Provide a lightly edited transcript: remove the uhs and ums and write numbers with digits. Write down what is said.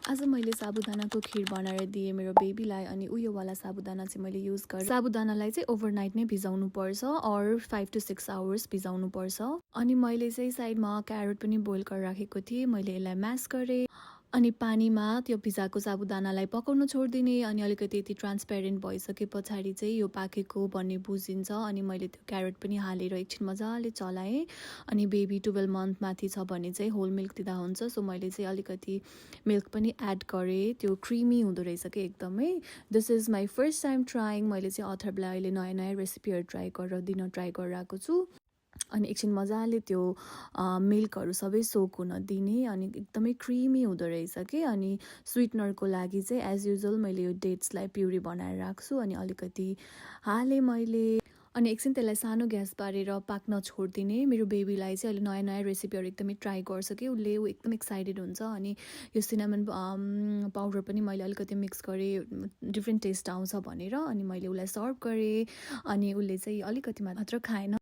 आज मैले साबुदानाको खीर बनाएर दिएँ मेरो बेबीलाई अनि उयो वाला साबुदाना चाहिँ मैले युज गरेँ। साबुदानालाई चाहिँ ओभरनाइट नै भिजाउनु पर्छ और 5 to 6 आवर्स भिजाउनु पर्छ। अनि मैले चाहिँ साइडमा क्यारोट पनि बोइल गरेर राखेको थिएँ। मैले यसलाई म्यास गरेँ अनि पानीमा त्यो भिजाएको साबुदानालाई पकाउन छोडिदिने अनि अलिकति यति ट्रान्सपेरेन्ट भइसके पछाडि चाहिँ यो पाकेको भन्ने बुझिन्छ। अनि मैले त्यो क्यारोट पनि हालेर एकछिन मजाले चलाएँ। अनि बेबी 12 मन्थ माथि छ भने चाहिँ होल मिल्क दिँदा हुन्छ। सो मैले चाहिँ अलिकति मिल्क पनि एड गरेँ। त्यो क्रिमी हुँदो रहेछ कि एकदमै। This is my first time trying. मैले चाहिँ अथरलाई अहिले नयाँ नयाँ रेसिपीहरू ट्राई गरिरहेको छु। अनि एकछिन मजाले त्यो मिल्कहरू सबै सोक हुन दिने अनि एकदमै क्रिमी हुँदो रहेछ कि। अनि स्विटनरको लागि चाहिँ एज युजुअल मैले यो डेट्सलाई प्युरी बनाएर राख्छु अनि अलिकति हालेँ मैले। अनि एकछिन त्यसलाई सानो ग्यास पारेर पाक्न छोडिदिने। मेरो बेबीलाई चाहिँ अहिले नयाँ नयाँ रेसिपीहरू एकदमै ट्राई गर्छ कि उसले, ऊ एकदम एक्साइटेड हुन्छ। अनि यो सिनामन पाउडर पनि मैले अलिकति मिक्स गरेँ डिफ्रेन्ट टेस्ट आउँछ भनेर। अनि मैले उसलाई सर्भ गरेँ अनि उसले चाहिँ अलिकति मात्र खाएन।